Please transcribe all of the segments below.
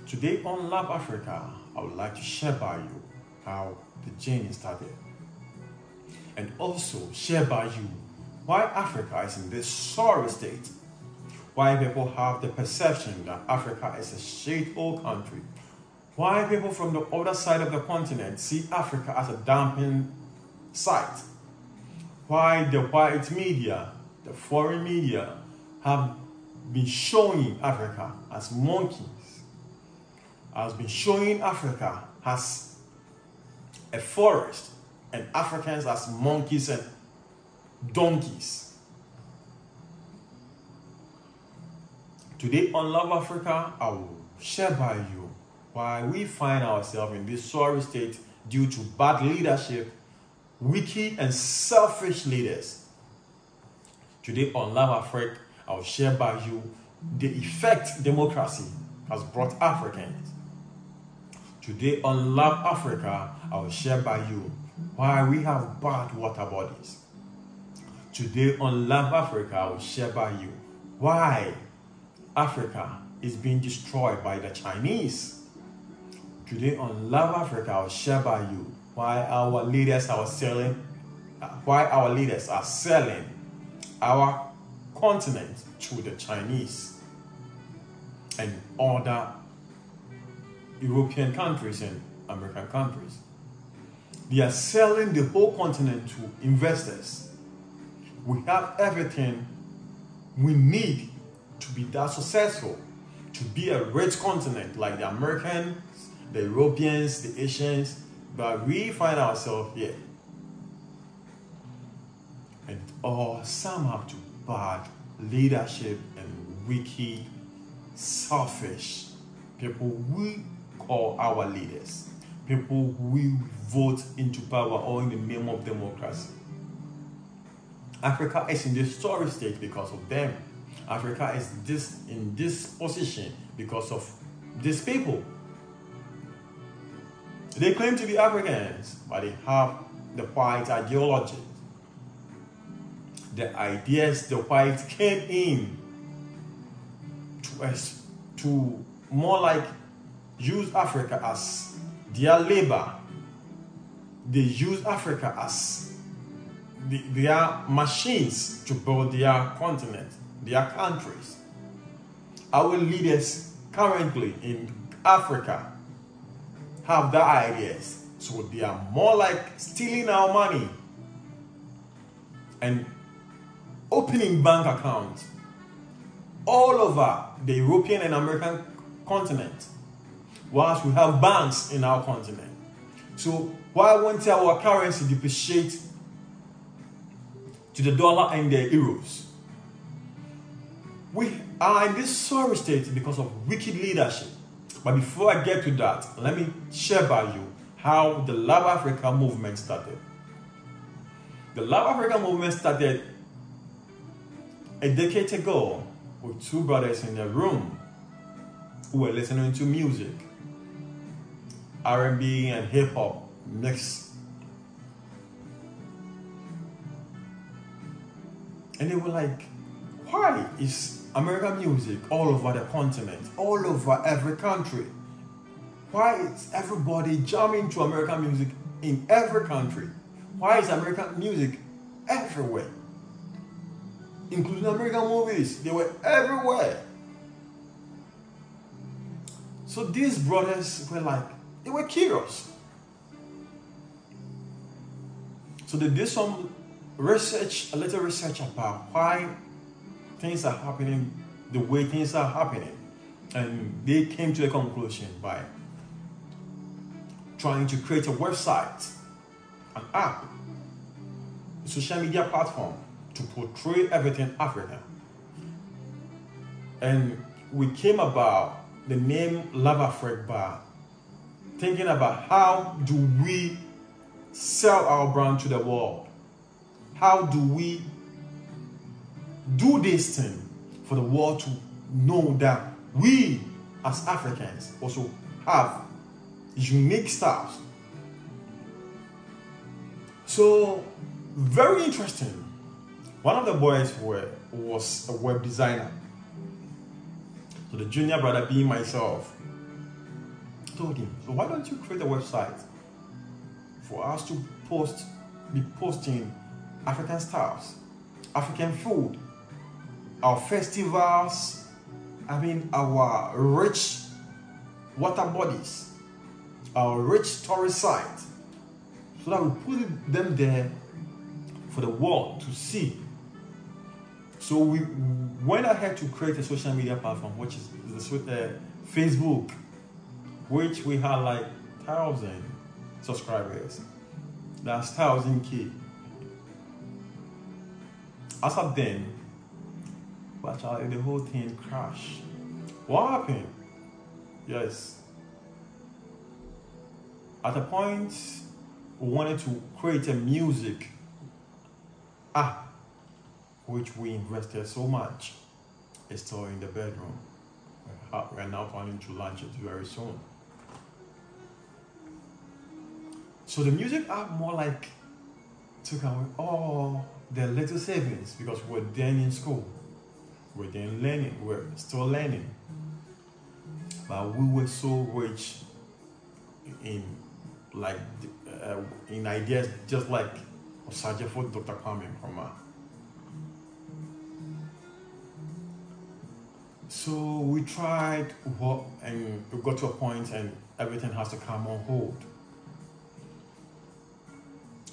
Today on Love Africa, I would like to share by you how the journey started, and also share by you why Africa is in this sorry state, why people have the perception that Africa is a shithole country, why people from the other side of the continent see Africa as a dumping site, why the white media, the foreign media, have been showing Africa as monkeys, has been showing Africa as a forest and Africans as monkeys and donkeys. Today on Love Africa, I will share by you why we find ourselves in this sorry state due to bad leadership, wicked and selfish leaders. Today on Love Africa, I will share by you the effect democracy has brought Africans. Today on Love Africa, I will share by you why we have bad water bodies. Today on Love Africa, I will share by you why Africa is being destroyed by the Chinese. Today on Love Africa, I will share by you why our leaders are selling our continent to the Chinese and other European countries and American countries. They are selling the whole continent to investors. We have everything we need to be that successful, to be a rich continent like the Americans, the Europeans, the Asians, but we find ourselves here. And it all sum up to bad leadership and wicked, selfish people we call our leaders, people we vote into power all in the name of democracy. Africa is in this sorry state because of them. Africa is in this position because of these people. They claim to be Africans, but they have the white ideology. The ideas the whites came in to more like use Africa as their labor. They use Africa as their machines to build their continent, their countries. Our leaders currently in Africa have the ideas, so they are more like stealing our money and opening bank accounts all over the European and American continent, whilst we have banks in our continent. So why won't our currency depreciate to the dollar and the euros? We are in this sorry state because of wicked leadership. But before I get to that, let me share by you how the Love Africa movement started. The Love Africa movement started a decade ago with two brothers in a room who were listening to music, R&B and hip-hop mixed. And they were like, why is American music all over the continent, all over every country? Why is everybody jamming to American music in every country? Why is American music everywhere? Including American movies, they were everywhere. So these brothers were like, they were curious. So they did some research, a little research about why things are happening the way things are happening. And they came to a conclusion by trying to create a website, an app, a social media platform to portray everything African. And we came about the name Love Africa by thinking about how do we sell our brand to the world? How do we do this thing for the world to know that we as Africans also have unique styles? So, very interesting. One of the boys was a web designer. So the junior brother being myself, studying. So why don't you create a website for us to be posting African styles, African food, our festivals, our rich water bodies, our rich tourist sites, so that we put them there for the world to see. So we went ahead to create a social media platform, which is the Facebook, which we had like 1,000 subscribers. That's 1,000K. As of then, but the whole thing crashed. What happened? Yes. At a point, we wanted to create a music app, which we invested so much. It's still in the bedroom. We're now planning to launch it very soon. So the music app more like took away all the little savings, because we're then in school. We're then learning. We're still learning. But we were so rich in in ideas, just like Osajefo Dr. Kwame Nkrumah. So we tried and we got to a point and everything has to come on hold.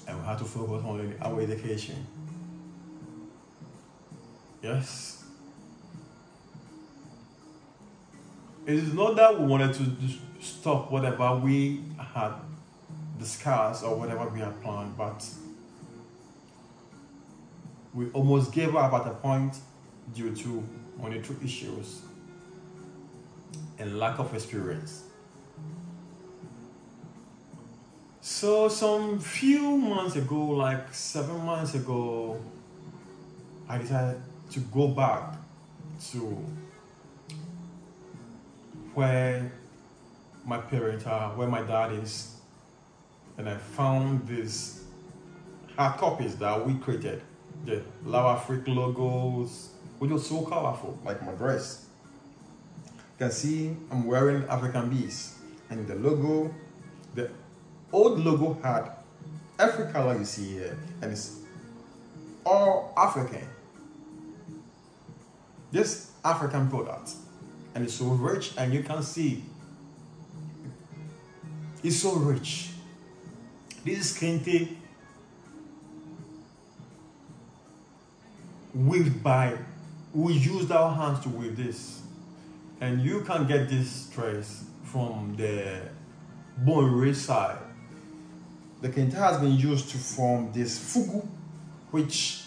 And we had to focus on our education. Yes. It is not that we wanted to stop whatever we had discussed or whatever we had planned, but we almost gave up at a point due to monetary issues and lack of experience. So some few months ago, like 7 months ago, I decided to go back to where my parents are, where my dad is, and I found these hard copies that we created, the Love Africa logos, which was so colorful, like my dress. You can see I'm wearing African bees, and the logo, the old logo had every color you see here, and it's all African. This African product, and it's so rich, and you can see it's so rich. This is kente weaved by, we used our hands to weave this, and you can get this dress from the Bonre side. The kente has been used to form this fugu, which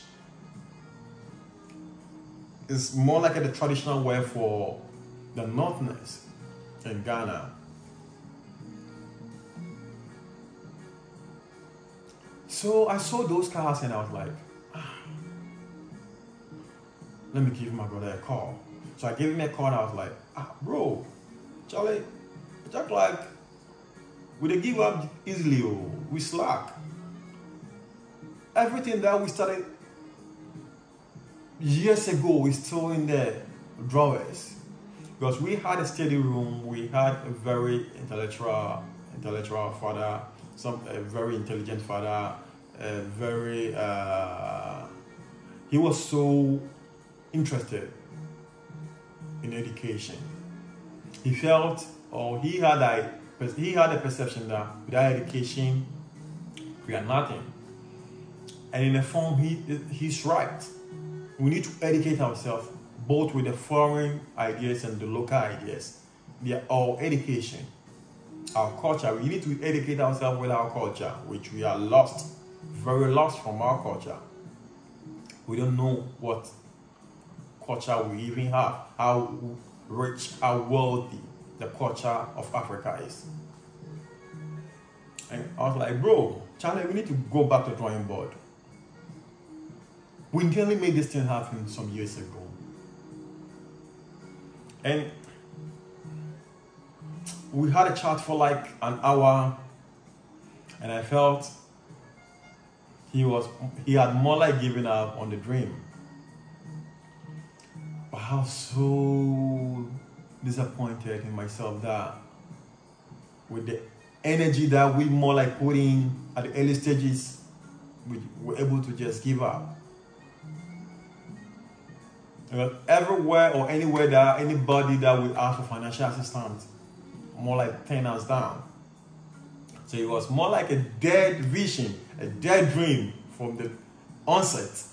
is more like the traditional wear for the Northerners in Ghana. So I saw those cars and I was like, let me give my brother a call. So I gave him a call and I was like, bro, Charlie, just like, we didn't give up easily, we slack. Everything that we started years ago is still in the drawers. Because we had a steady room, we had a very intellectual father, a very intelligent father, he was so interested in education. He felt, or he had a perception that without education, we are nothing. And in a form, he's right. We need to educate ourselves, both with the foreign ideas and the local ideas. They are all education. Our culture, we need to educate ourselves with our culture, which we are lost, very lost from our culture. We don't know what culture we even have, how rich, how wealthy the culture of Africa is. And I was like, bro, Charlie, we need to go back to the drawing board. We nearly made this thing happen some years ago. And we had a chat for like an hour, and I felt he had more like given up on the dream. But I was so disappointed in myself that with the energy that we more like put in at the early stages, we were able to just give up. Everywhere or anywhere that anybody that will ask for financial assistance, more like turn us down. So it was more like a dead vision, a dead dream from the onset.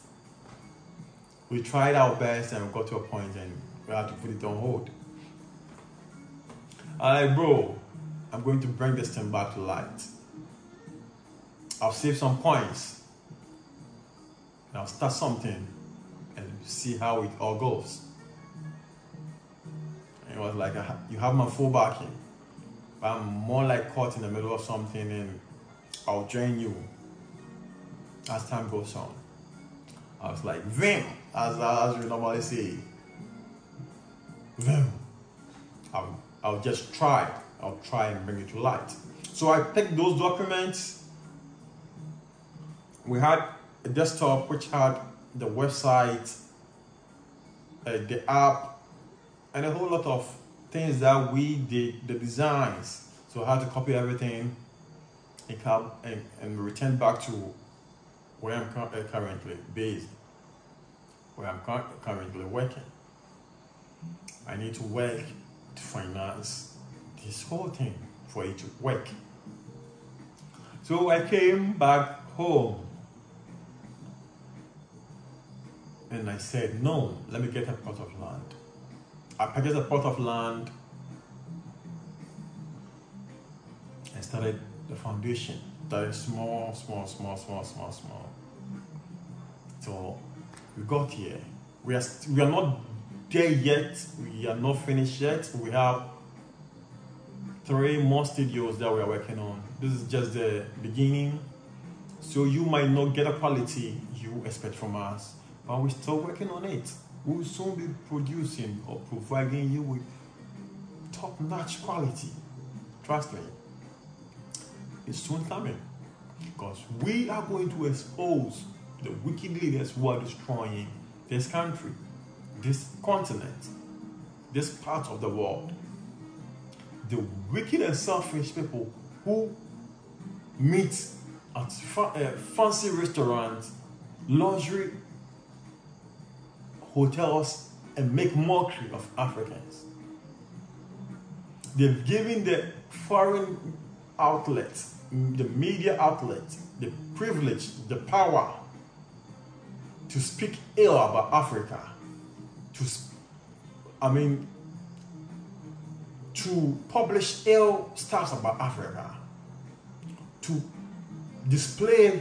We tried our best and we got to a point and we had to put it on hold. I'm like, bro, I'm going to bring this thing back to light. I'll save some coins and I'll start something and see how it all goes. And it was like, you have my full backing, but I'm more like caught in the middle of something and I'll join you as time goes on. I was like, Vim, as we normally say, Vim. I'll just try. I'll try and bring it to light. So I picked those documents. We had a desktop which had the website, the app, and a whole lot of things that we did, the designs. So I had to copy everything and return back to where I'm currently based, where I'm currently working. I need to work to finance this whole thing for it to work. So I came back home and I said, no, let me get a plot of land. I purchased a plot of land and started the foundation. Started small. So we got here. We are not there yet. We are not finished yet. We have 3 more studios that we are working on. This is just the beginning. So you might not get a quality you expect from us, but we're still working on it. We will soon be producing or providing you with top-notch quality. Trust me. It's soon coming. Because we are going to expose the wicked leaders who are destroying this country, this continent, this part of the world. The wicked and selfish people who meet at fancy restaurants, luxury hotels, and make mockery of Africans. They've given the foreign outlets, the media outlets, the privilege, the power to speak ill about Africa, to publish ill stuff about Africa, to display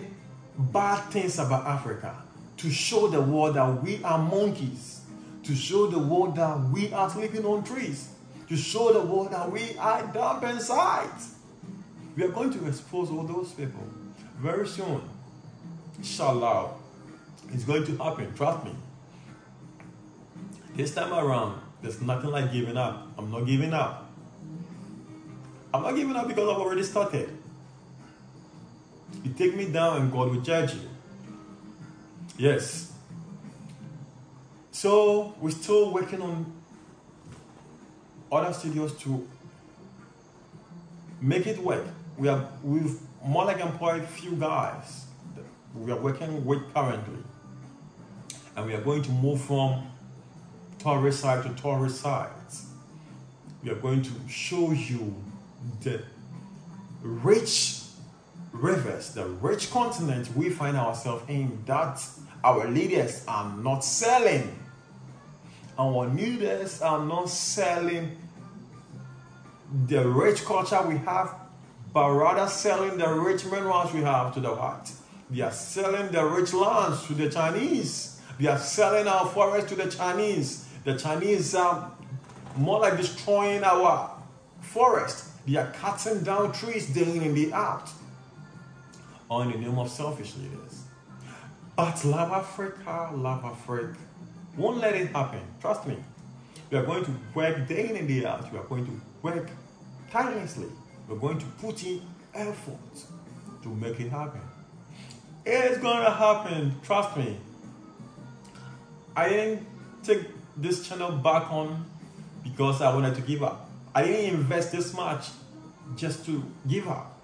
bad things about Africa, to show the world that we are monkeys, to show the world that we are sleeping on trees, to show the world that we are dumb inside. We are going to expose all those people very soon. Inshallah, it's going to happen, trust me. This time around, there's nothing like giving up. I'm not giving up. I'm not giving up because I've already started. You take me down and God will judge you. Yes. So we're still working on other studios to make it work. We've more like employed few guys that we are working with currently. And we are going to move from tourist side to tourist sites. We are going to show you the rich rivers, the rich continent we find ourselves in that our leaders are not selling. Our leaders are not selling the rich culture we have, but rather selling the rich minerals we have to the white. They are selling the rich lands to the Chinese. They are selling our forests to the Chinese. The Chinese are more like destroying our forest. They are cutting down trees day in and day out, all in the name of selfish leaders. But Love Africa won't let it happen. Trust me. We are going to work day in and day out. We are going to work tirelessly. We're going to put in effort to make it happen. It's going to happen. Trust me. I didn't take this channel back on because I wanted to give up. I didn't invest this much just to give up.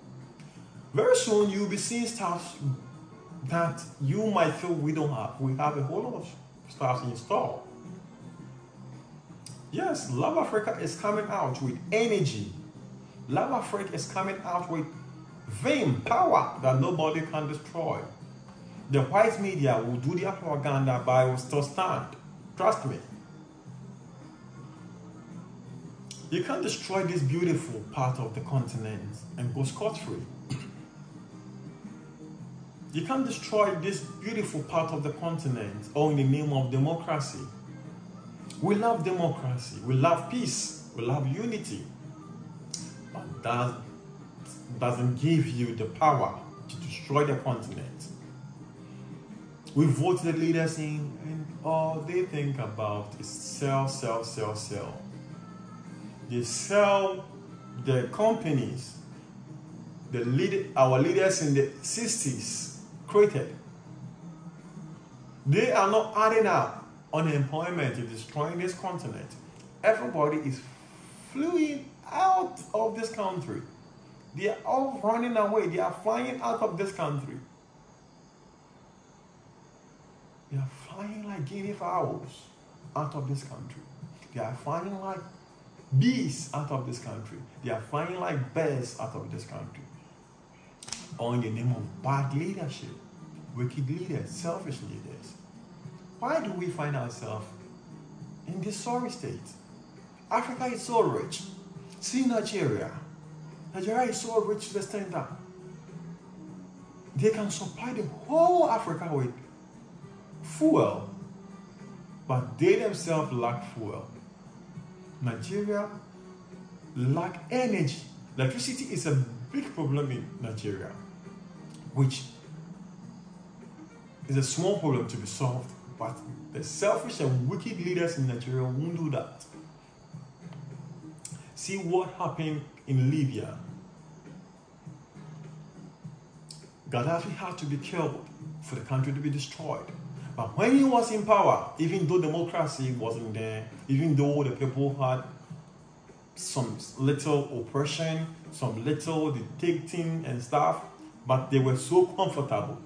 Very soon you'll be seeing stuff that you might feel we don't have. We have a whole lot of stuff in store. Yes, Love Africa is coming out with energy. Love Africa is coming out with vim, power that nobody can destroy. The white media will do their propaganda, but I will still stand. Trust me. You can't destroy this beautiful part of the continent and go scot-free. You can't destroy this beautiful part of the continent all in the name of democracy. We love democracy, we love peace, we love unity. But that doesn't give you the power to destroy the continent. We vote the leaders in, and all they think about is sell, sell, sell, sell. They sell the companies our leaders in the 60s created. They are not adding up unemployment is destroying this continent. Everybody is fleeing out of this country. They are all running away. They are flying out of this country. They are flying like guinea fowls out of this country. They are flying like bees out of this country. They are flying like birds out of this country. All in the name of bad leadership, wicked leaders, selfish leaders. Why do we find ourselves in this sorry state? Africa is so rich. See Nigeria. Nigeria is so rich to the extent that they can supply the whole Africa with fuel, but they themselves lack fuel. Nigeria lack energy. Electricity is a big problem in Nigeria, which is a small problem to be solved, but the selfish and wicked leaders in Nigeria won't do that. See what happened in Libya. Gaddafi had to be killed for the country to be destroyed. But when he was in power, even though democracy wasn't there, even though the people had some little oppression, some little dictating and stuff, but they were so comfortable.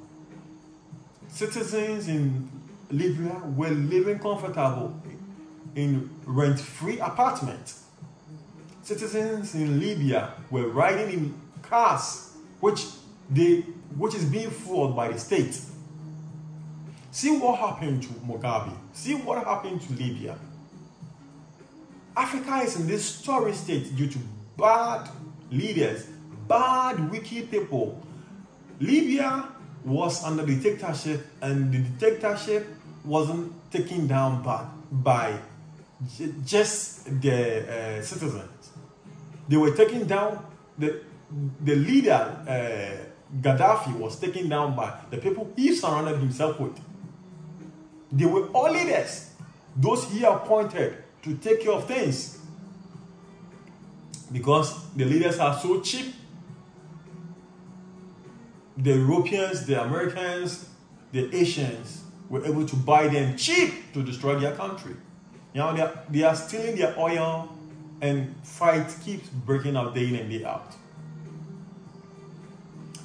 Citizens in Libya were living comfortable in rent-free apartments. Citizens in Libya were riding in cars which is being fueled by the state. See what happened to Mugabe. See what happened to Libya. Africa is in this sorry state due to bad leaders, bad, wicked people. Libya was under dictatorship, and the dictatorship wasn't taken down by just the citizens. They were taken down, the leader, Gaddafi, was taken down by the people he surrounded himself with. They were all leaders, those he appointed to take care of things. Because the leaders are so cheap, the Europeans, the Americans, the Asians were able to buy them cheap to destroy their country. You know, they are stealing their oil, and fight keeps breaking out day in and day out.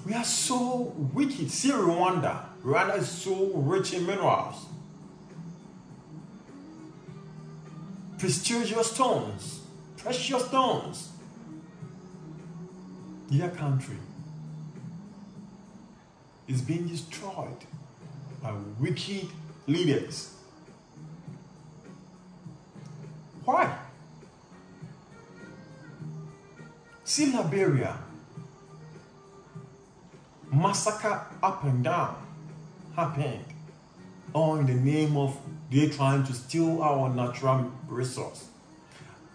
We are so wicked. See Rwanda. Rwanda is so rich in minerals. Prestigious stones, precious stones. Their country is being destroyed by wicked leaders. Why? See Liberia. Massacre up and down happened, all in the name of they're trying to steal our natural resource.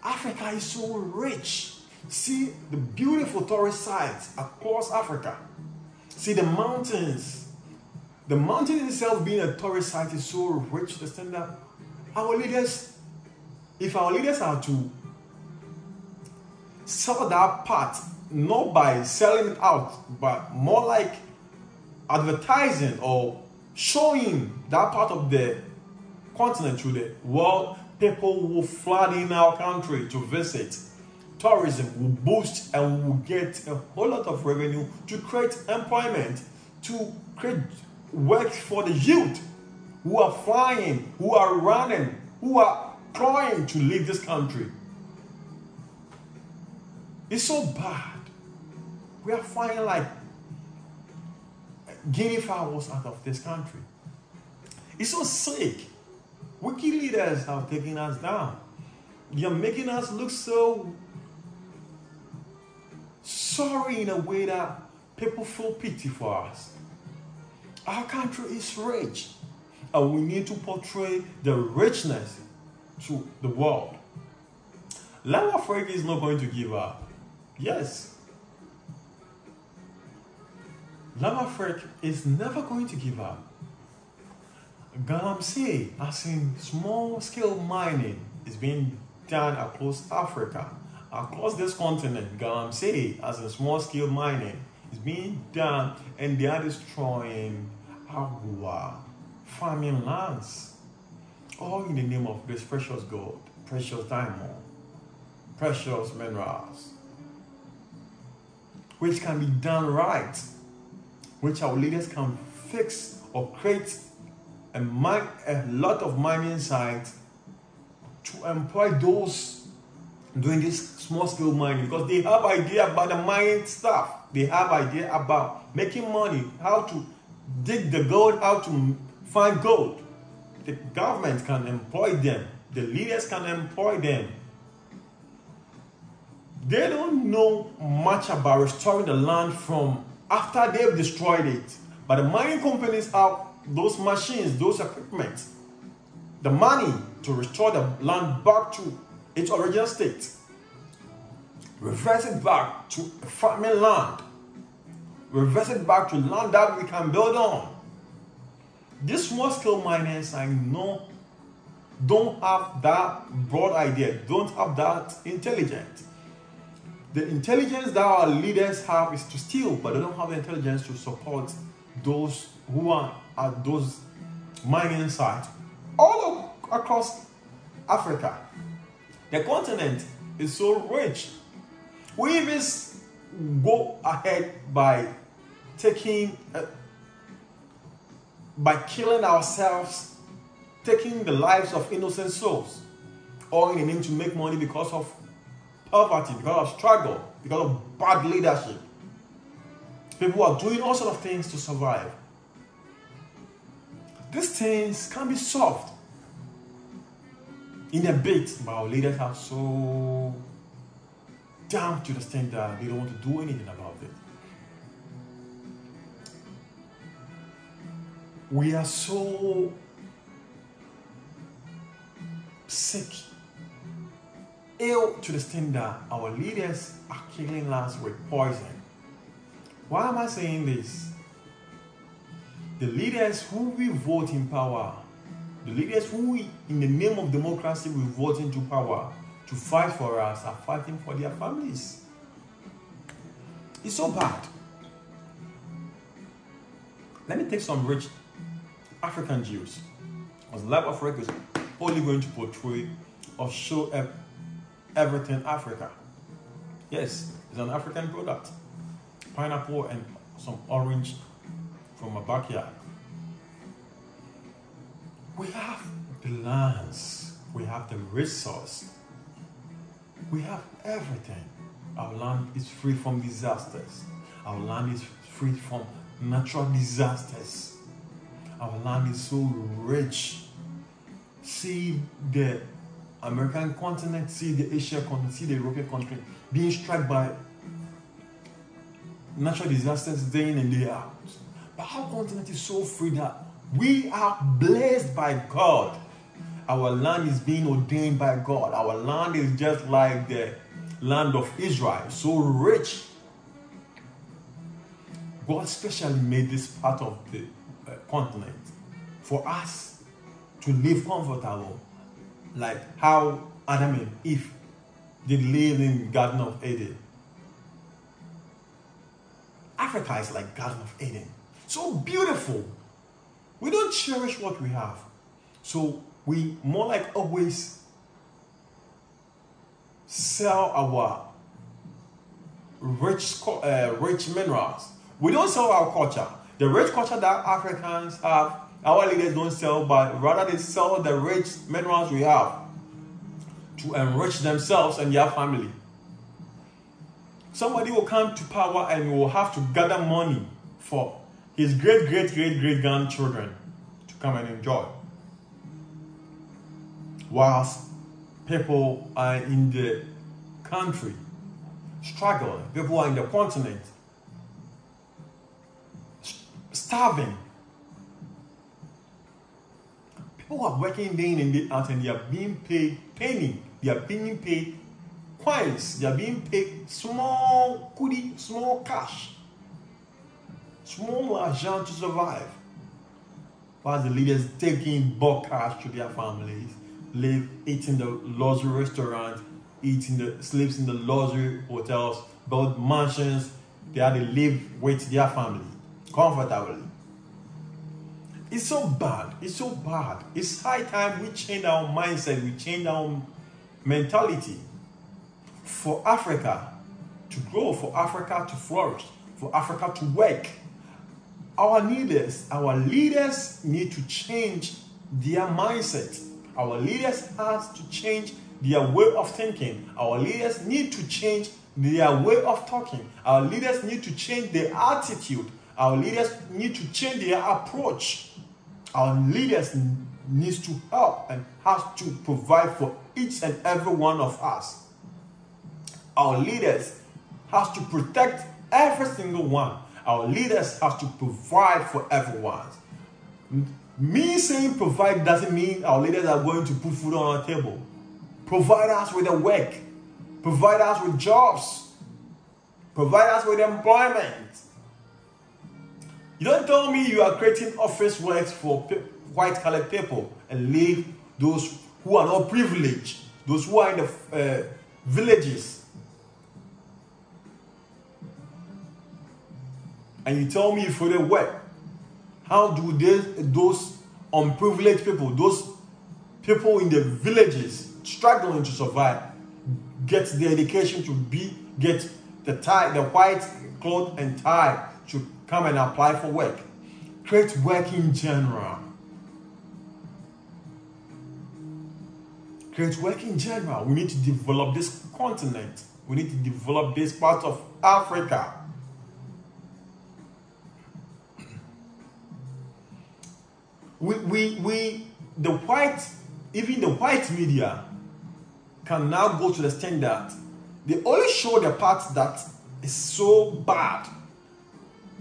Africa is so rich. See the beautiful tourist sites across Africa. See the mountains. The mountain itself being a tourist site is so rich to the extent that our leaders, if our leaders are to sell that part, not by selling it out, but more like advertising or showing that part of the continent to the world, people will flood in our country to visit, tourism will boost and will get a whole lot of revenue to create employment, to create work for the youth who are flying, who are running, who are trying to leave this country. It's so bad. We are flying like guinea fowls out of this country. It's so sick. Wicked leaders have taken us down. You're making us look so sorry in a way that people feel pity for us. Our country is rich, and we need to portray the richness to the world. Love Africa is not going to give up. Yes. Love Africa is never going to give up. Galamsey, as in small-scale mining, is being done across Africa. Across this continent, Galamsey, as in small-scale mining, is being done, and they are destroying our farming lands, all in the name of this precious gold, precious diamond, precious minerals, which can be done right, which our leaders can fix or create a lot of mining sites to employ those doing this small-scale mining, because they have idea about the mining stuff. They have idea about making money, how to dig the gold, how to find gold. The government can employ them. The leaders can employ them. They don't know much about restoring the land from after they've destroyed it. But the mining companies have those machines, those equipment, the money to restore the land back to its original state. Reverse it back to farming land. Reverse it back to land that we can build on. These small-scale miners, I know, don't have that broad idea, don't have that intelligence. The intelligence that our leaders have is to steal, but they don't have the intelligence to support those who are at those mining sites all across Africa. The continent is so rich. We even go ahead by killing ourselves, taking the lives of innocent souls, all in the name to make money because of poverty, because of struggle, because of bad leadership. People are doing all sorts of things to survive. These things can be solved in a bit, but our leaders are so down to the extent that they don't want to do anything about it. We are so sick, ill to the extent that our leaders are killing us with poison. Why am I saying this? The leaders who we vote in power, the leaders who we, in the name of democracy, we vote into power to fight for us, are fighting for their families. It's so bad. Let me take some rich African Jews. Because Love Africa is only going to portray or show everything Africa. Yes, it's an African product. Pineapple and some orange from a backyard. We have the lands, we have the resource, we have everything. Our land is free from disasters. Our land is free from natural disasters. Our land is so rich. See the American continent, see the Asian continent, see the European continent being struck by natural disasters day in and day out. But our continent is so free that we are blessed by God. Our land is being ordained by God. Our land is just like the land of Israel, so rich. God specially made this part of the continent for us to live comfortable, like how Adam and Eve did live in the Garden of Eden. Africa is like Garden of Eden. So beautiful. We don't cherish what we have. So we more like always sell our rich minerals. We don't sell our culture. The rich culture that Africans have, our leaders don't sell, but rather they sell the rich minerals we have to enrich themselves and their family. Somebody will come to power and will have to gather money for his great-great-great-great-grandchildren to come and enjoy. Whilst people are in the country struggling, people are in the continent starving. People are working day in and day out and they are being paid penny, they are being paid coins, they are being paid small goodie, small cash, small argent to survive. While the leaders taking bulk cash to their families, live, eat in the luxury restaurants, sleeps in the luxury hotels, build mansions, they have to live with their family comfortably. It's so bad. It's so bad. It's high time we change our mindset, we change our mentality for Africa to grow, for Africa to flourish, for Africa to work. Our leaders need to change their mindset. Our leaders have to change their way of thinking. Our leaders need to change their way of talking. Our leaders need to change their attitude. Our leaders need to change their approach. Our leaders need to help and have to provide for each and every one of us. Our leaders have to protect every single one. Our leaders have to provide for everyone. Me saying provide doesn't mean our leaders are going to put food on our table. Provide us with a work. Provide us with jobs. Provide us with employment. You don't tell me you are creating office works for white-colored people and leave those who are not privileged, those who are in the villages. And you tell me for the work. How do those unprivileged people, those people in the villages struggling to survive, get the education to get the white cloth and tie to come and apply for work? Create work in general. Create work in general. We need to develop this continent. We need to develop this part of Africa. Even the white media can now go to the extent that they only show the parts that is so bad,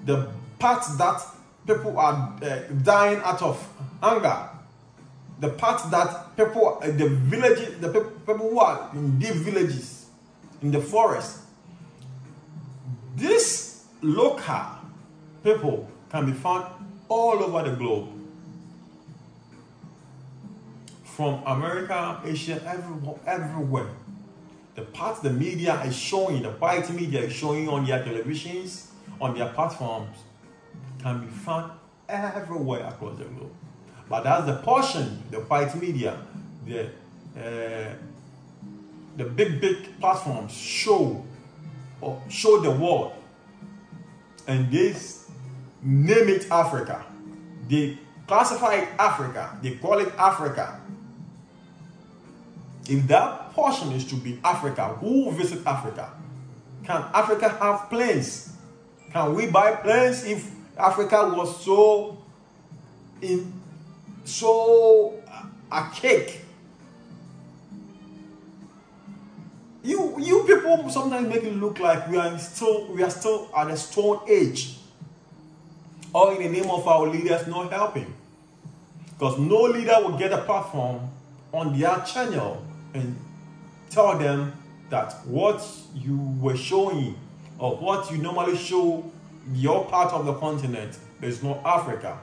the parts that people are dying out of hunger, the parts that people, the villages, the people who are in deep villages, in the forest. These local people can be found all over the globe. From America, Asia, everywhere. The parts the media is showing, the white media is showing on their televisions, on their platforms, can be found everywhere across the globe. But that's the portion the white media, the big platforms show the world. And they name it Africa. They classify it Africa. They call it Africa. If that portion is to be Africa, who will visit Africa? Can Africa have planes? Can we buy planes if Africa was so archaic? You people sometimes make it look like we are still at a stone age. All in the name of our leaders not helping. Because no leader will get a platform on their channel and tell them that what you were showing or what you normally show your part of the continent is not Africa.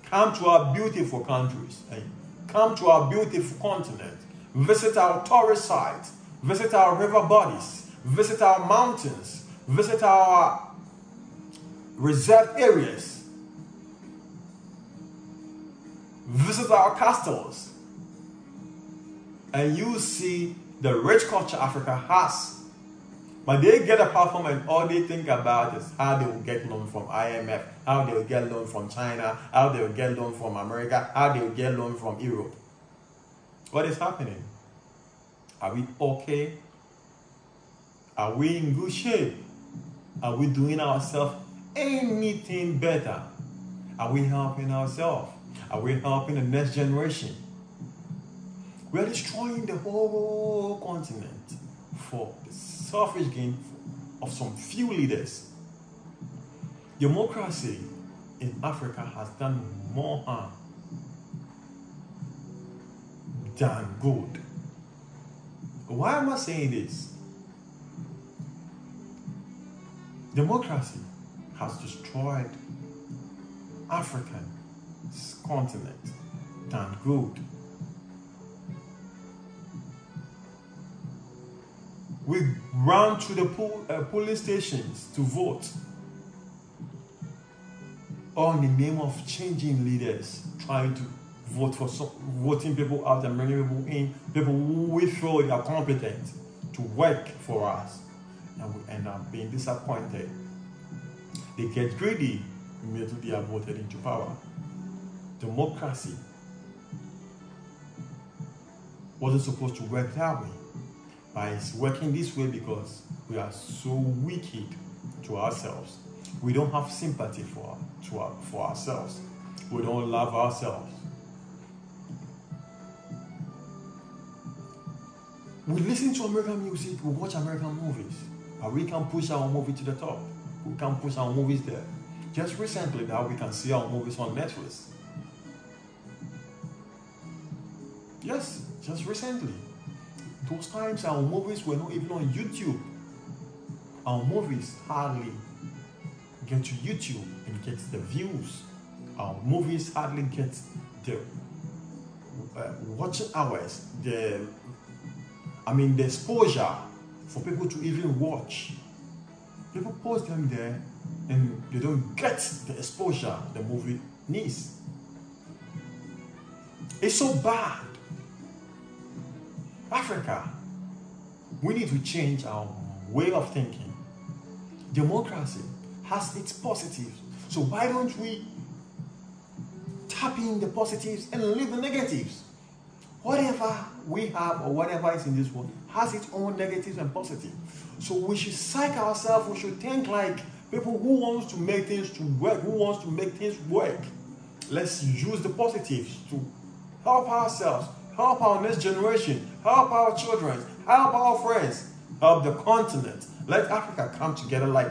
Come to our beautiful countries and come to our beautiful continent. Visit our tourist sites, visit our river bodies, visit our mountains, visit our reserve areas, visit our castles, and you see the rich culture Africa has. But they get a platform and all they think about is how they will get loan from IMF, how they will get loan from China, how they will get loan from America, how they will get loan from Europe. What is happening? Are we okay? Are we in good shape? Are we doing ourselves anything better? Are we helping ourselves? Are we helping the next generation? We're destroying the whole continent for the selfish gain of some few leaders. Democracy in Africa has done more harm than good. Why am I saying this? Democracy has destroyed African continent than good. We ran to the polling stations to vote, all in the name of changing leaders, trying to vote for voting people out and bringing people in, people who we feel they are competent to work for us, and we end up being disappointed. They get greedy immediately they are voted into power. Democracy wasn't supposed to work that way. But it's working this way because we are so wicked to ourselves. We don't have sympathy for ourselves. We don't love ourselves. We listen to American music, we watch American movies, but we can push our movie to the top. We can push our movies there. Just recently now we can see our movies on Netflix. Yes, just recently. Those times our movies were not even on YouTube. Our movies hardly get to YouTube and get the views. Our movies hardly get the watching hours, the exposure for people to even watch. People post them there and they don't get the exposure the movie needs. It's so bad. Africa, we need to change our way of thinking. Democracy has its positives. So why don't we tap in the positives and leave the negatives? Whatever we have or whatever is in this world has its own negatives and positives. So we should psych ourselves, we should think like people who wants to make things to work, who wants to make things work. Let's use the positives to help ourselves, help our next generation, help our children, help our friends, help the continent. Let Africa come together like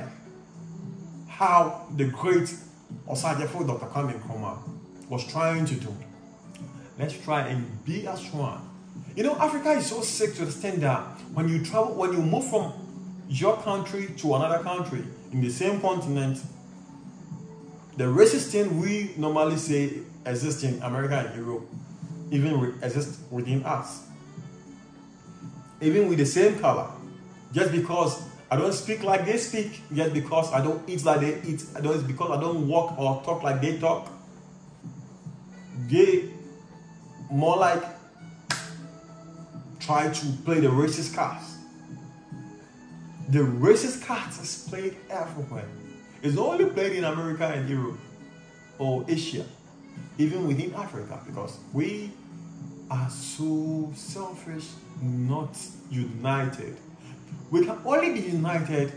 how the great Osagyefo Dr. Kwame Nkrumah was trying to do. Let's try and be as one. You know, Africa is so sick to the extent that when you travel, when you move from your country to another country in the same continent, the racist thing we normally say exists in America and Europe even exist within us. Even with the same color. Just because I don't speak like they speak, just because I don't eat like they eat, just because I don't walk or talk like they talk, they more like try to play the racist cards. The racist cards is played everywhere. It's not only played in America and Europe or Asia, even within Africa, because we are so selfish, not united. We can only be united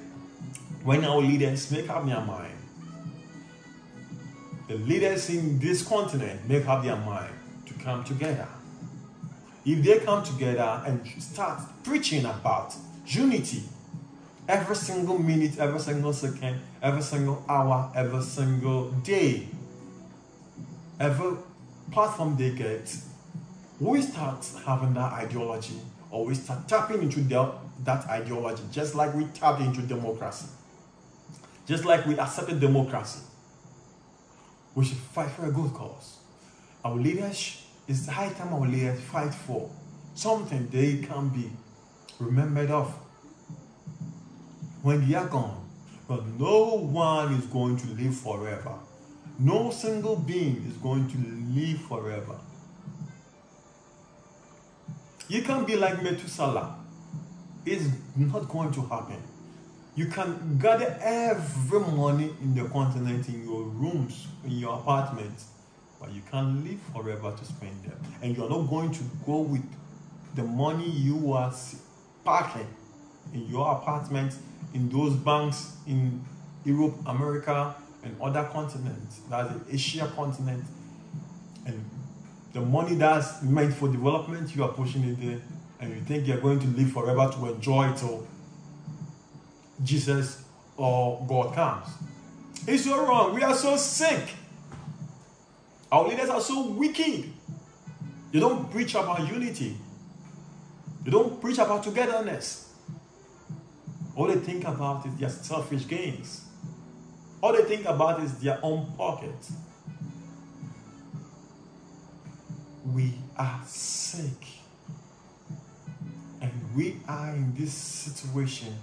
when our leaders make up their mind. The leaders in this continent make up their mind to come together. If they come together and start preaching about unity every single minute, every single second, every single hour, every single day, every platform they get, we start having that ideology, or we start tapping into that ideology, just like we tapped into democracy. Just like we accepted democracy. We should fight for a good cause. Our leaders, it's high time our leaders fight for something they can be remembered of when they are gone. But no one is going to live forever. No single being is going to live forever. You can be like Methuselah. It's not going to happen. You can gather every money in the continent in your rooms, in your apartment, but you can't live forever to spend them. And you are not going to go with the money you are parking in your apartment, in those banks in Europe, America, and other continents. That's the Asia continent. And the money that's meant for development, you are pushing it there, and you think you're going to live forever to enjoy it till Jesus or God comes. It's so wrong. We are so sick. Our leaders are so wicked. They don't preach about unity. They don't preach about togetherness. All they think about is their selfish gains. All they think about is their own pocket. We are sick. And we are in this situation,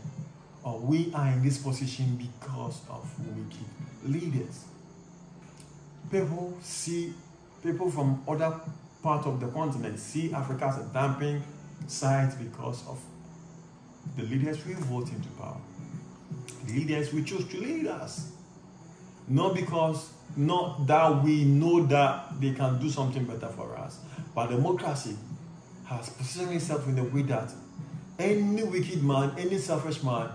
or we are in this position because of wicked leaders. People from other parts of the continent see Africa as a dumping site because of the leaders we vote into power. The leaders we choose to lead us. Not that we know that they can do something better for us, but democracy has positioned itself in a way that any wicked man, any selfish man,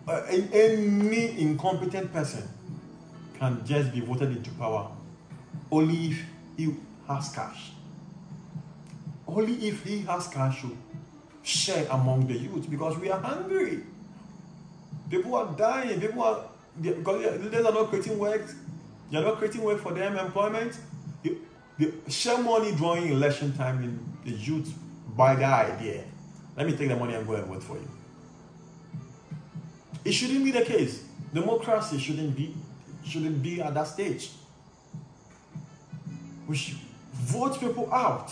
any incompetent person can just be voted into power only if he has cash. Only if he has cash to share among the youth, because we are hungry. People are dying. Because leaders are not creating work. They are not creating work for them, employment. They share money during election time, in the youth buy that idea. Let me take the money and go and vote for you. It shouldn't be the case. Democracy shouldn't be at that stage. We should vote people out.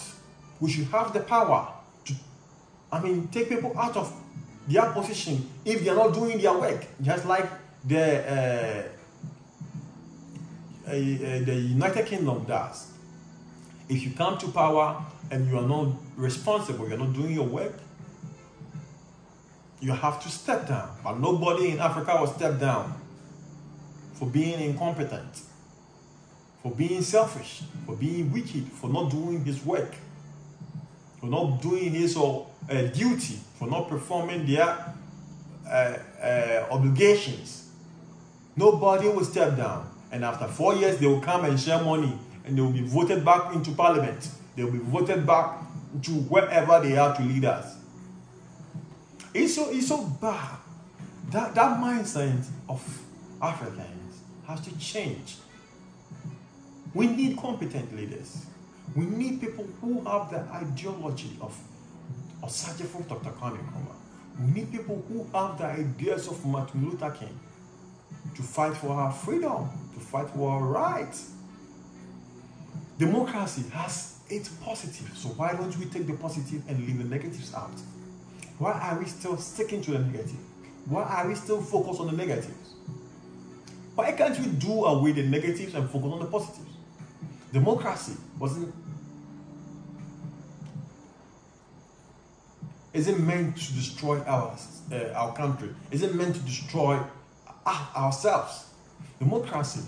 We should have the power to, take people out of their position if they are not doing their work. Just like the United Kingdom does. If you come to power and you are not responsible, you are not doing your work, you have to step down. But nobody in Africa will step down for being incompetent, for being selfish, for being wicked, for not doing his work, for not doing his duty, for not performing their obligations. Nobody will step down. And after 4 years, they will come and share money, and they will be voted back into parliament. They will be voted back to wherever they are to lead us. It's so bad. That mindset of Africans has to change. We need competent leaders. We need people who have the ideology of Osagyefo Dr. Kwame Nkrumah. We need people who have the ideas of Martin Luther King to fight for our freedom, to fight for our rights. Democracy has its positives, so why don't we take the positive and leave the negatives out? Why are we still sticking to the negative? Why are we still focused on the negatives? Why can't we do away the negatives and focus on the positives? Democracy isn't meant to destroy our country. Isn't meant to destroy ourselves. Democracy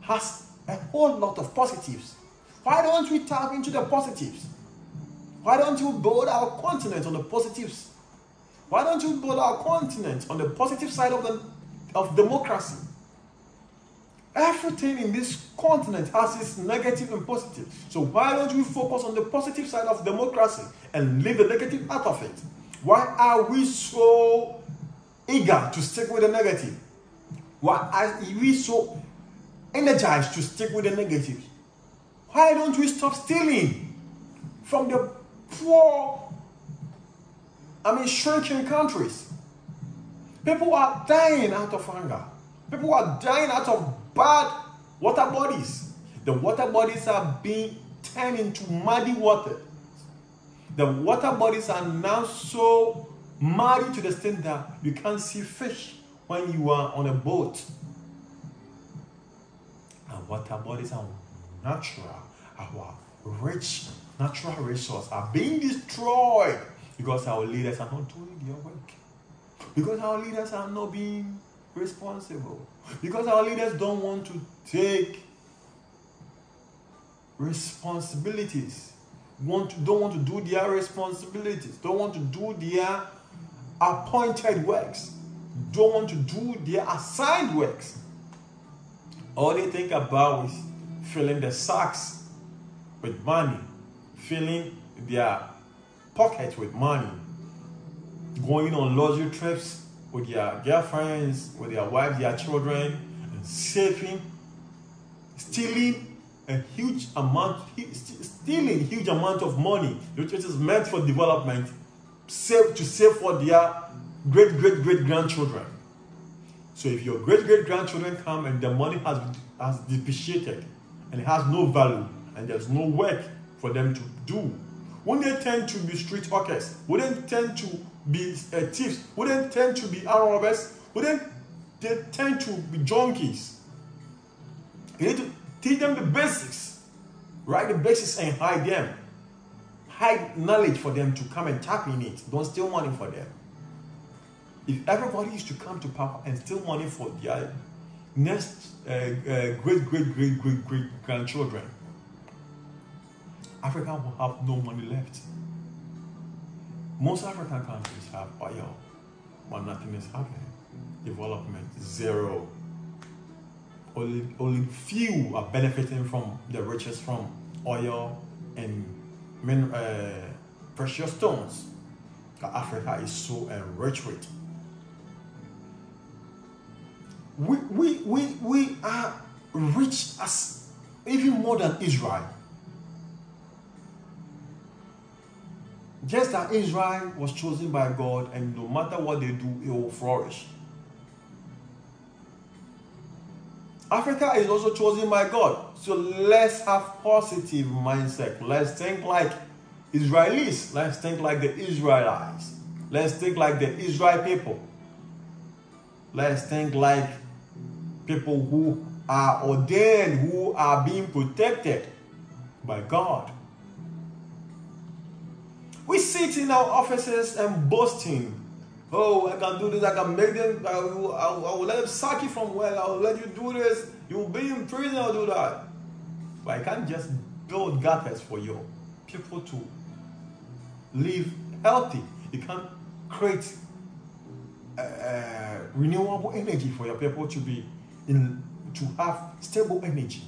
has a whole lot of positives. Why don't we tap into the positives? Why don't you build our continent on the positives? Why don't you build our continent on the positive side of democracy? Everything in this continent has its negative and positive. So why don't we focus on the positive side of democracy and leave the negative out of it? Why are we so eager to stick with the negative? Why are we so energized to stick with the negative? Why don't we stop stealing from the poor, shrinking countries? People are dying out of hunger. People are dying out of bad water bodies. The water bodies are being turned into muddy water. The water bodies are now so muddy to the extent that you can't see fish when you are on a boat. And water bodies are natural. Our rich natural resources are being destroyed Because our leaders are not doing their work. Because our leaders are not being responsible. Because our leaders don't want to take responsibilities. Don't want to do their responsibilities. Don't want to do their appointed works. Don't want to do their assigned works. All they think about is filling their sacks with money, filling their pockets with money, going on luxury trips with their girlfriends, with their wives, their children, and saving, stealing a huge amount of money, which is meant for development, to save for their great-great-great-grandchildren. So if your great-great-grandchildren come and the money has depreciated and it has no value and there's no work for them to do, wouldn't they tend to be street hawkers? Wouldn't they tend to be thieves? Wouldn't they tend to be armed robbers? Wouldn't they tend to be junkies? You need to teach them the basics. Write the basics and hide them. Hide knowledge for them to come and tap in it. Don't steal money for them. If everybody used to come to power and steal money for their next great-great-great-great-great-grandchildren, Africa will have no money left. Most African countries have oil, but nothing is happening. Development, zero. Only few are benefiting from the riches from oil and precious stones that Africa is so enriched with. We are rich as even more than Israel. Just that Israel was chosen by God, and no matter what they do, it will flourish. Africa is also chosen by God. So let's have positive mindset. Let's think like Israelis. Let's think like the Israelites. Let's think like the Israel people. Let's think like people who are ordained, who are being protected by God. We sit in our offices and boasting. Oh, I can do this, I can make them, I will let them sack you from work, I will let you do this, you will be in prison, I'll do that. But I can't just build gutters for your people to live healthy. You can't create renewable energy for your people to have stable energy.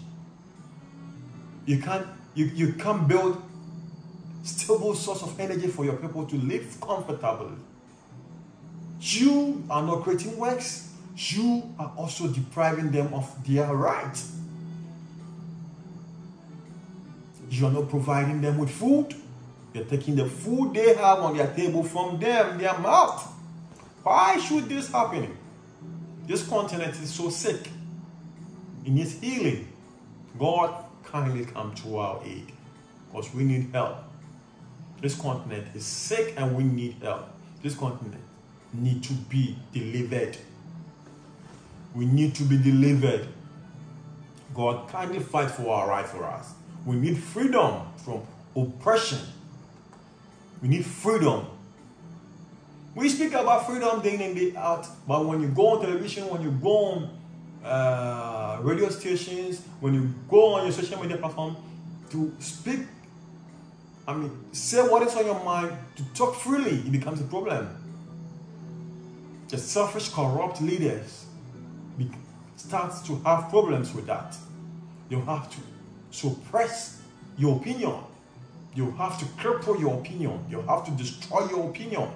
You can't build stable source of energy for your people to live comfortably. You are not creating works. You are also depriving them of their right. You are not providing them with food. You're taking the food they have on their table from them, their mouth. Why should this happen? This continent is so sick. It needs healing. God kindly come to our aid, because we need help. This continent is sick and we need help. This continent need to be delivered. We need to be delivered. God kindly fight for our right for us. We need freedom from oppression. We need freedom. We speak about freedom day in and day out, but when you go on television, when you go on radio stations, when you go on your social media platform to speak, say what is on your mind, to talk freely, it becomes a problem. The selfish, corrupt leaders start to have problems with that. You have to suppress your opinion. You have to cripple your opinion. You have to destroy your opinion.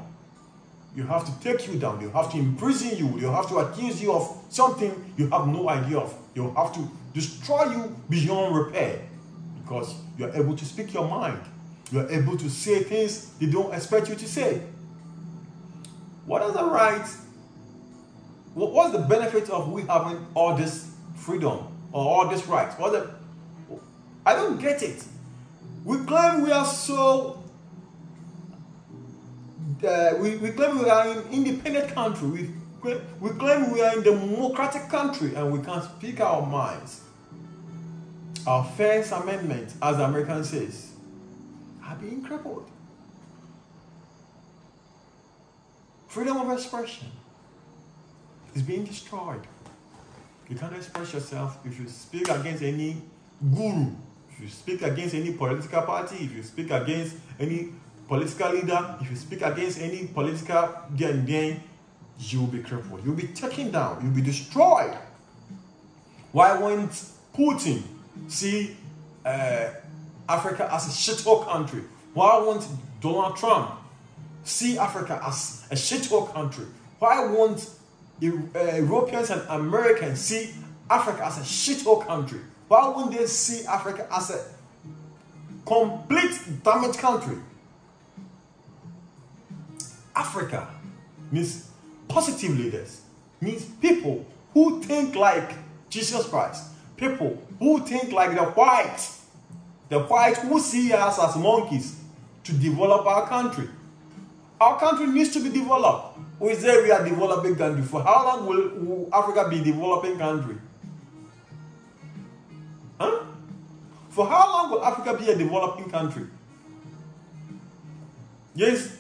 You have to take you down. You have to imprison you. You have to accuse you of something you have no idea of. You have to destroy you beyond repair, because you are able to speak your mind. You are able to say things they don't expect you to say. What is the right? What's the benefit of we having all this freedom or all this rights? I don't get it. We claim we are so. We claim we are an independent country. We claim we are in a democratic country, and we can speak our minds. Our First Amendment, as the American says, are being crippled. Freedom of expression is being destroyed. You can't express yourself if you speak against any guru, if you speak against any political party, if you speak against any political leader, if you speak against any political gain, you'll be crippled. You'll be taken down. You'll be destroyed. Why won't Putin see Africa as a shithole country? Why won't Donald Trump see Africa as a shithole country? Why won't Europeans and Americans see Africa as a shithole country? Why wouldn't they see Africa as a complete damaged country? Africa means positive leaders, means people who think like Jesus Christ, people who think like the whites who see us as monkeys to develop our country. Our country needs to be developed. We say we are developing country. For how long will Africa be a developing country? Huh? For how long will Africa be a developing country? Yes,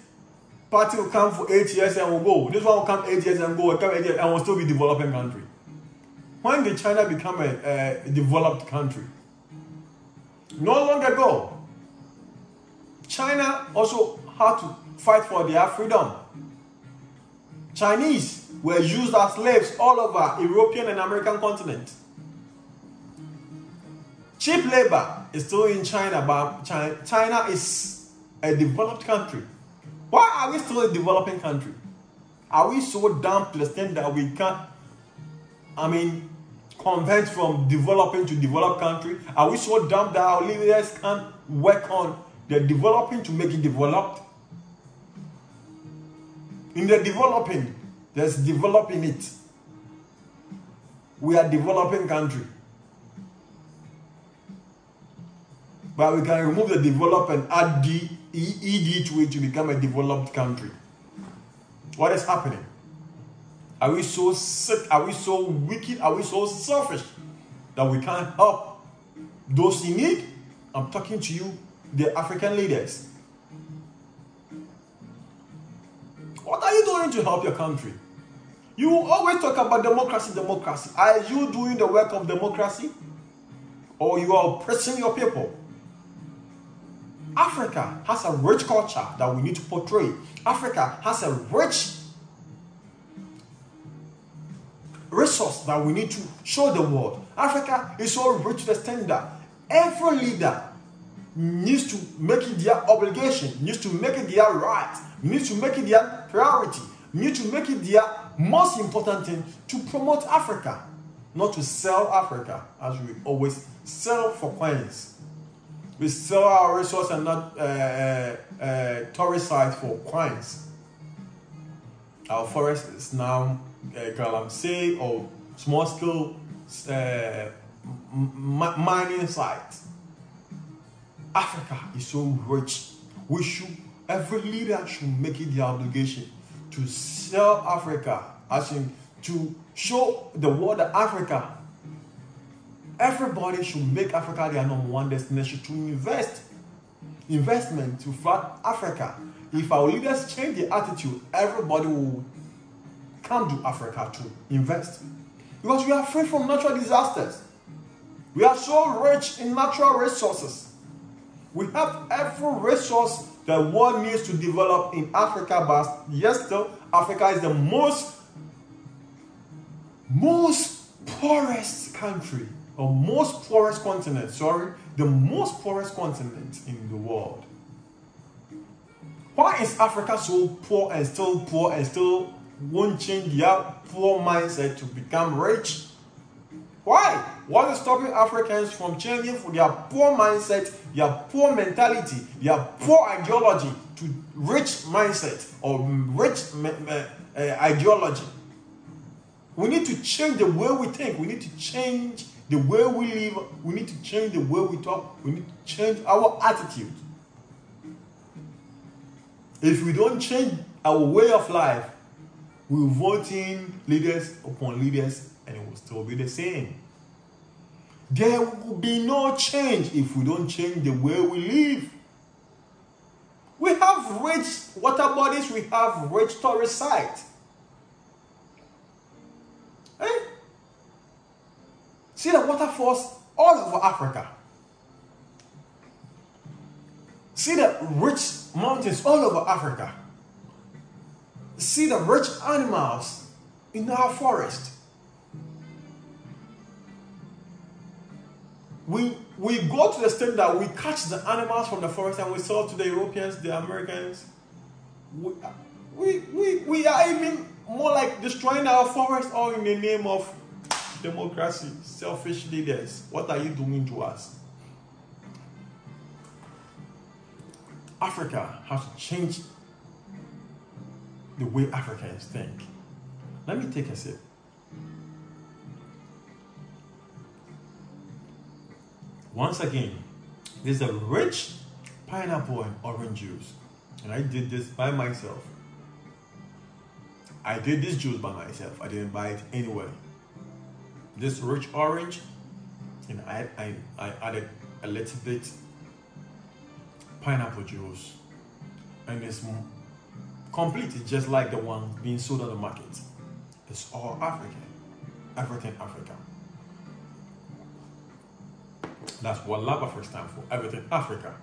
party will come for 8 years and will go. This one will come 8 years and go, will come 8 years and will still be developing country. When did China become a developed country? No long ago. China also had to fight for their freedom. Chinese were used as slaves all over European and American continent. Cheap labor is still in China, but China is a developed country. Why are we still a developing country? Are we so dumb to the extent that we can't, convert from developing to developed country? Are we so dumb that our leaders can't work on the developing to make it developed? In the developing, there's developing it. We are a developing country. But we can remove the develop and add ED to it to become a developed country. What is happening? Are we so sick? Are we so wicked? Are we so selfish that we can't help those in need? I'm talking to you, the African leaders. What are you doing to help your country? You always talk about democracy, democracy. Are you doing the work of democracy? Or you are oppressing your people? Africa has a rich culture that we need to portray. Africa has a rich resource that we need to show the world. Africa is so rich to the extent that every leader needs to make it their obligation, needs to make it their right, needs to make it their priority, needs to make it their most important thing to promote Africa, not to sell Africa as we always sell for coins. We sell our resource and not tourist sites for coins. Our forest is now galamsey or small scale mining sites. Africa is so rich. Every leader should make it their obligation to sell Africa, as in to show the world that Africa. Everybody should make Africa their #1 destination to invest. Investment to flood Africa. If our leaders change the attitude, everybody will come to Africa to invest. Because we are free from natural disasters. We are so rich in natural resources. We have every resource the world needs to develop in Africa, but yes, still, Africa is the most poorest country, or most poorest continent, the most poorest continent in the world. Why is Africa so poor and still won't change their poor mindset to become rich? Why? What is stopping Africans from changing from their poor mindset, their poor mentality, their poor ideology to rich mindset or rich ideology? We need to change the way we think. We need to change the way we live. We need to change the way we talk. We need to change our attitude. If we don't change our way of life, we will vote in leaders upon leaders and it will still be the same. There will be no change if we don't change the way we live. We have rich water bodies, we have rich tourist sites. Eh? See the waterfalls all over Africa. See the rich mountains all over Africa. See the rich animals in our forest. We go to the extent that we catch the animals from the forest and we sell to the Europeans, the Americans. We are even more like destroying our forest all in the name of democracy, selfish leaders. What are you doing to us? Africa has to change the way Africans think. Let me take a sip. Once again, there's a rich pineapple and orange juice. And I did this by myself. I did this juice by myself. I didn't buy it anywhere. This rich orange, and I added a little bit pineapple juice. And it's complete. It's just like the one being sold on the market. It's all African. Everything Africa. That's what LABAFRICA stands for. Everything Africa.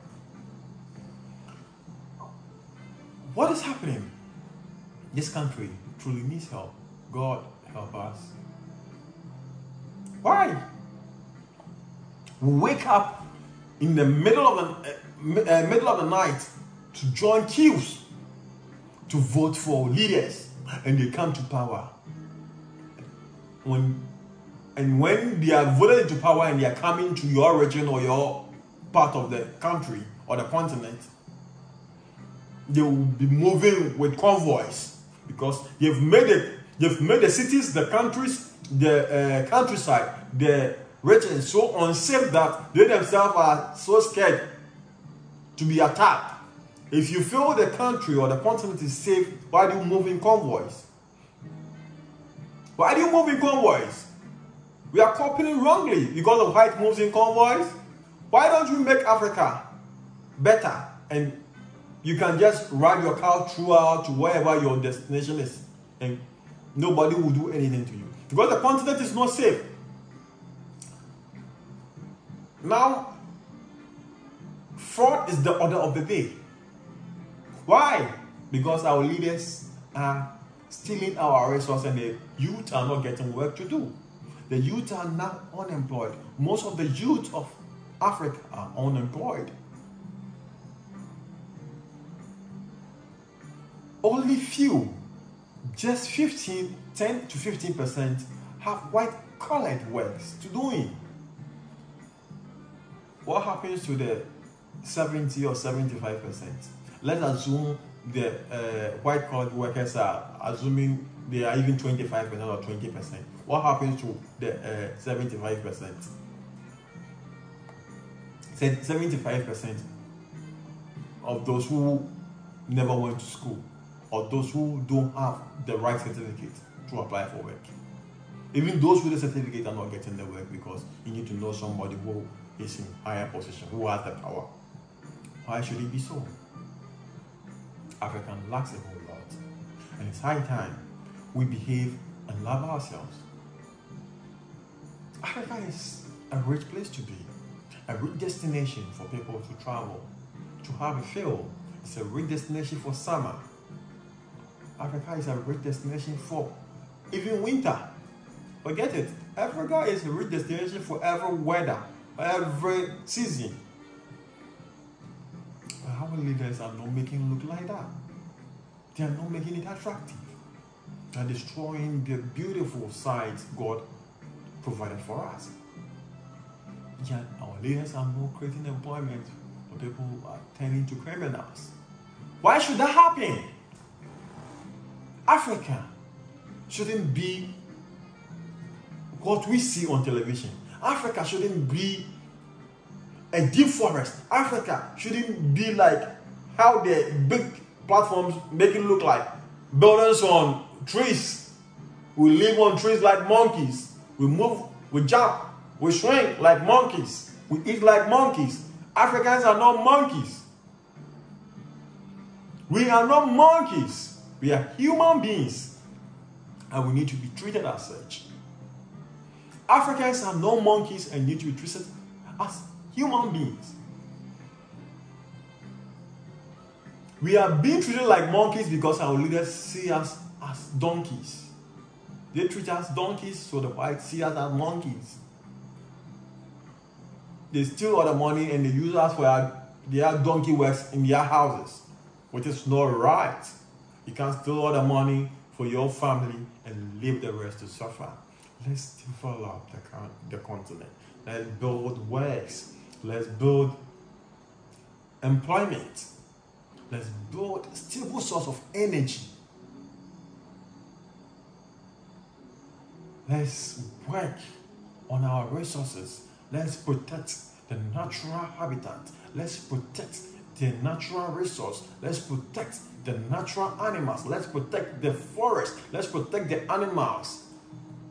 What is happening? This country truly needs help. God help us. Why? We wake up in the middle of the night to join queues to vote for leaders, and they come to power. When they are voted into power and they are coming to your region or your part of the country or the continent, they will be moving with convoys because they've made the cities, the countries, the countryside, the regions so unsafe that they themselves are so scared to be attacked. If you feel the country or the continent is safe, why do you move in convoys? Why do you move in convoys? We are copying wrongly because of white moves in convoys. Why don't you make Africa better and you can just ride your car throughout to wherever your destination is and nobody will do anything to you? Because the continent is not safe. Now, fraud is the order of the day. Why? Because our leaders are stealing our resources and the youth are not getting work to do. The youth are now unemployed. Most of the youth of Africa are unemployed. Only few, just 10 to 15% have white-collared works to doing. What happens to the 70 or 75%? Let's assume the white-collared workers are assuming they are even 25% or 20%. What happens to the 75%? 75% of those who never went to school or those who don't have the right certificate to apply for work. Even those with the certificate are not getting the work because you need to know somebody who is in higher position, who has the power. Why should it be so? Africa lacks a whole lot. And it's high time we behave and love ourselves. Africa is a rich place to be, a rich destination for people to travel, to have a feel. It's a rich destination for summer. Africa is a rich destination for even winter. Forget it. Africa is a rich destination for every weather, every season. But our leaders are not making it look like that. They are not making it attractive. They are destroying the beautiful sides God provided for us. Yet our leaders are not creating employment, but people are turning to criminals. Why should that happen? Africa shouldn't be what we see on television. Africa shouldn't be a deep forest. Africa shouldn't be like how the big platforms make it look like. Buildings on trees. We live on trees like monkeys. We move, we jump, we swing like monkeys. We eat like monkeys. Africans are not monkeys. We are not monkeys. We are human beings. And we need to be treated as such. Africans are no monkeys and need to be treated as human beings. We are being treated like monkeys because our leaders see us as donkeys. They treat us donkeys, so the whites see us as monkeys. They steal all the money and they use us for their donkey works in their houses, which is not right. You can't steal all the money for your family and leave the rest to suffer. Let's develop the continent. Let's build works. Let's build employment. Let's build a stable source of energy. Let's work on our resources. Let's protect the natural habitat. Let's protect the natural resource. Let's protect the natural animals. Let's protect the forest. Let's protect the animals,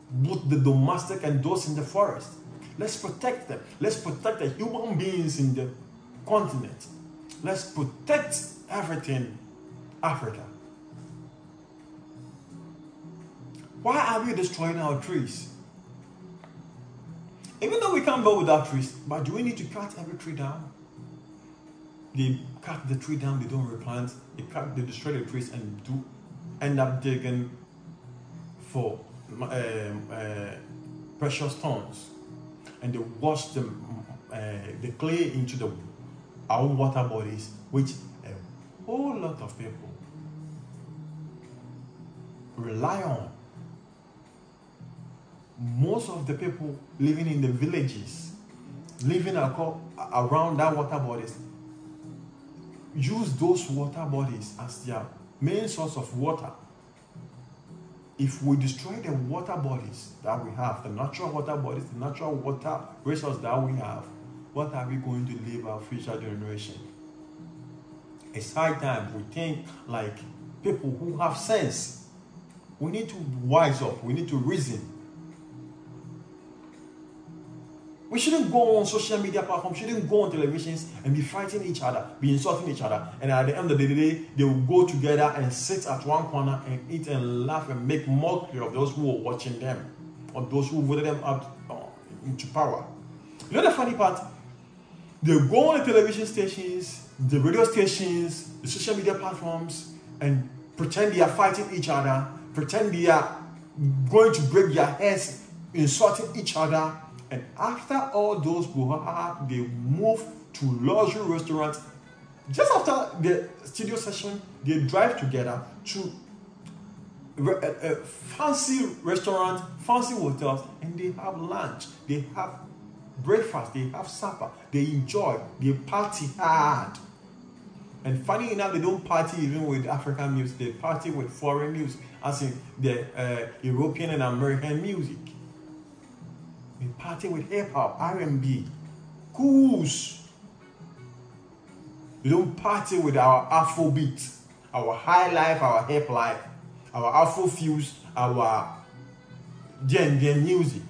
both the domestic and those in the forest. Let's protect them. Let's protect the human beings in the continent. Let's protect everything, Africa. Why are we destroying our trees? Even though we can't build without trees, but do we need to cut every tree down? They cut the tree down, they don't replant, they destroy the trees and do end up digging for precious stones. And they wash the clay into our water bodies, which a whole lot of people rely on. Most of the people living in the villages, living around that water bodies, use those water bodies as their main source of water. If we destroy the water bodies that we have, the natural water bodies, the natural water resource that we have, what are we going to leave our future generation? It's high time we think like people who have sense. We need to wise up. We need to reason. We shouldn't go on social media platforms, shouldn't go on televisions and be fighting each other, be insulting each other. And at the end of the day, they will go together and sit at one corner and eat and laugh and make mockery of those who are watching them, or those who voted them up into power. You know the funny part? They go on the television stations, the radio stations, the social media platforms, and pretend they are fighting each other, pretend they are going to break their heads, insulting each other. And after all those go up, they move to luxury restaurants. Just after the studio session, they drive together to a fancy restaurant, fancy hotels, and they have lunch, they have breakfast, they have supper, they enjoy, they party hard. And funny enough, they don't party even with African music, they party with foreign music, as in the European and American music. We party with hip-hop, R&B, coos. We don't party with our Afrobeat, our high life, our hip life, our Afrofuse, our Gen music.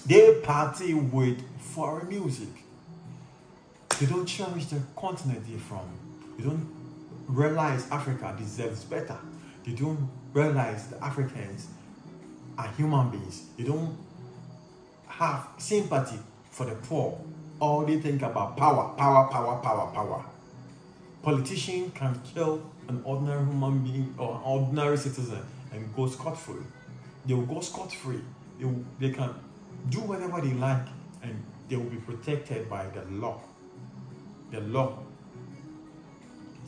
They party with foreign music. They don't cherish the continent they're from. They don't realize Africa deserves better. They don't realize the Africans are human beings. They don't have sympathy for the poor. All they think about power, power, power, power, power. Politicians can kill an ordinary human being or an ordinary citizen and go scot-free. They will go scot-free. They can do whatever they like and they will be protected by the law. The law.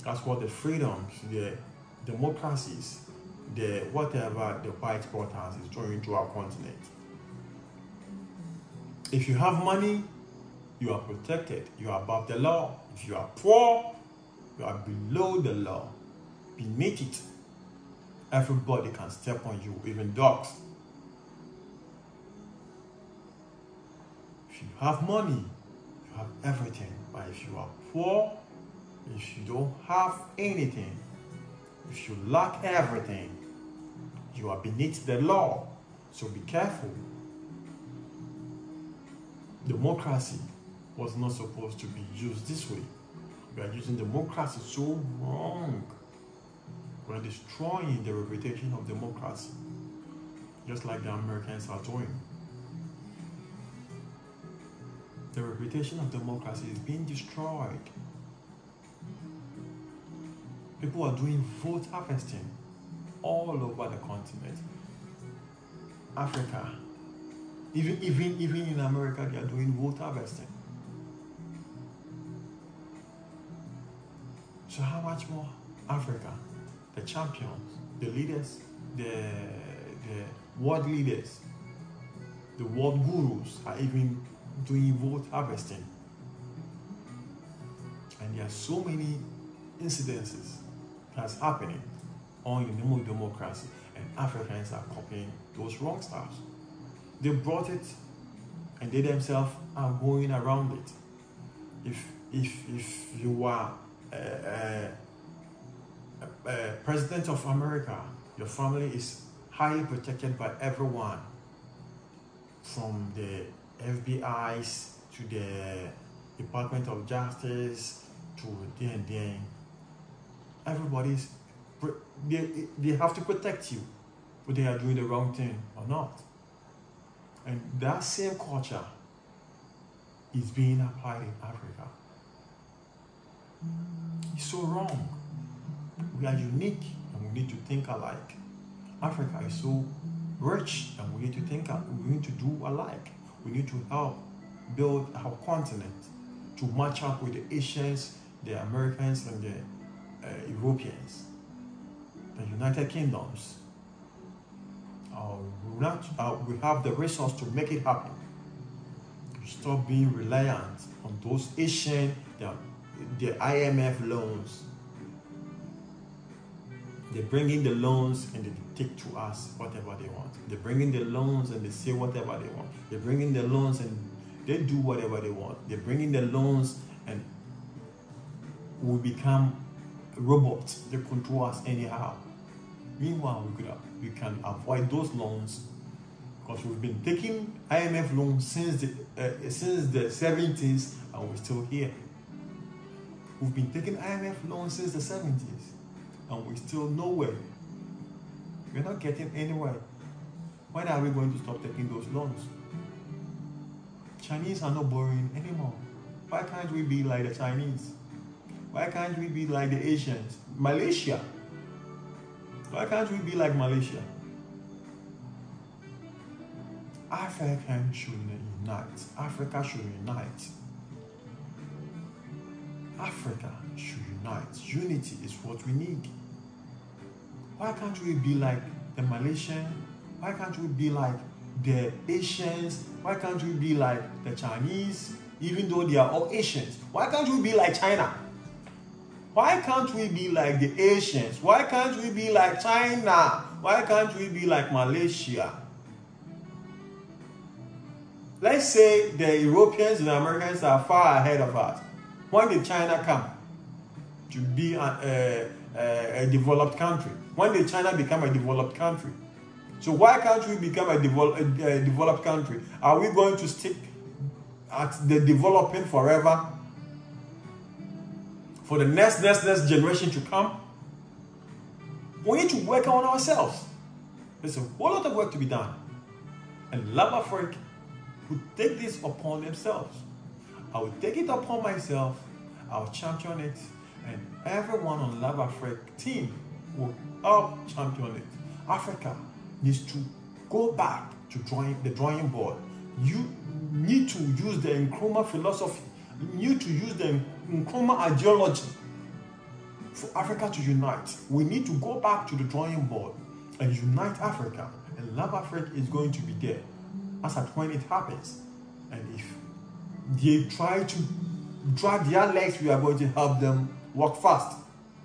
That's what the freedoms, the democracies, the whatever the white brought us is throwing to our continent. If you have money, you are protected. You are above the law. If you are poor, you are below the law. Beneath it, everybody can step on you, even dogs. If you have money, you have everything. But if you are poor, if you don't have anything, if you lack everything, you are beneath the law. So be careful. Democracy was not supposed to be used this way. We are using democracy so wrong. We are destroying the reputation of democracy, just like the Americans are doing. The reputation of democracy is being destroyed. People are doing vote harvesting all over the continent. Africa, even in America, they are doing vote harvesting. So how much more Africa, the champions, the leaders, the world leaders, the world gurus are even doing vote harvesting. And there are so many incidences that's happening on the name of democracy, and Africans are copying those wrong stuff. They brought it and they themselves are going around it. If you are President of America, your family is highly protected by everyone, from the FBI's to the Department of Justice to the everybody's, they have to protect you, whether they are doing the wrong thing or not. And that same culture is being applied in Africa. It's so wrong. We are unique and we need to think alike. Africa is so rich and we need to think, we need to do alike. We need to help build our continent to match up with the Asians, the Americans, and the Europeans, the United Kingdoms. We have the resource to make it happen. Stop being reliant on those Asian, the IMF loans. They bring in the loans and they take to us whatever they want. They bring in the loans and they say whatever they want. They bring in the loans and they do whatever they want. They bring in the loans and we become robots. They control us anyhow. Meanwhile, we can avoid those loans because we've been taking IMF loans since the 70s and we're still here. We've been taking IMF loans since the 70s and we're still nowhere. We're not getting anywhere. When are we going to stop taking those loans? Chinese are not borrowing anymore. Why can't we be like the Chinese? Why can't we be like the Asians? Malaysia. Why can't we be like Malaysia? Africans should unite. Africa should unite. Africa should unite. Unity is what we need. Why can't we be like the Malaysian? Why can't we be like the Asians? Why can't we be like the Chinese? Even though they are all Asians. Why can't we be like China? Why can't we be like the Asians? Why can't we be like China? Why can't we be like Malaysia? Let's say the Europeans and the Americans are far ahead of us. When did China come to be a developed country? When did China become a developed country? So why can't we become a developed country? Are we going to stick at the developing forever? For the next generation to come? We need to work on ourselves. There's a whole lot of work to be done. And Love Afrique would take this upon themselves. I will take it upon myself. I'll champion it. And everyone on Love Afrique team will help champion it. Africa needs to go back to the drawing board. You need to use the Nkrumah philosophy. You need to use the Nkrumah ideology for Africa to unite. We need to go back to the drawing board and unite Africa. And Love Afrique is going to be there as at when it happens. And if they try to drag their legs, we are going to help them work fast.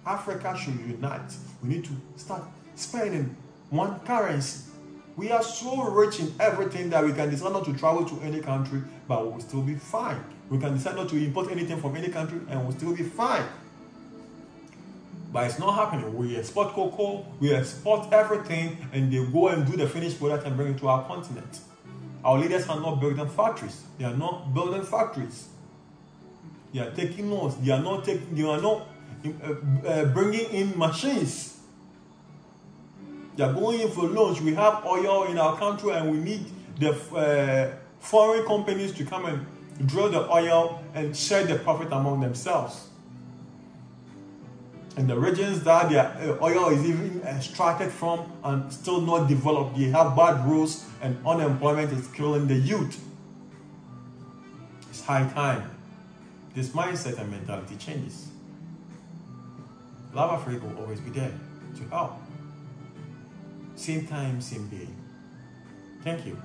Africa should unite. We need to start spending one currency. We are so rich in everything that we can decide not to travel to any country, but we'll still be fine. We can decide not to import anything from any country and we'll still be fine. But it's not happening. We export cocoa, we export everything, and they go and do the finished product and bring it to our continent. Our leaders are not building factories. They are not building factories. They are taking loans. They are not bringing in machines. They are going in for loans. We have oil in our country, and we need the foreign companies to come and drill the oil and share the profit among themselves. In the regions that their oil is even extracted from and still not developed, they have bad roads and unemployment is killing the youth. It's high time this mindset and mentality changes. Love Africa will always be there to help. Same time, same day. Thank you.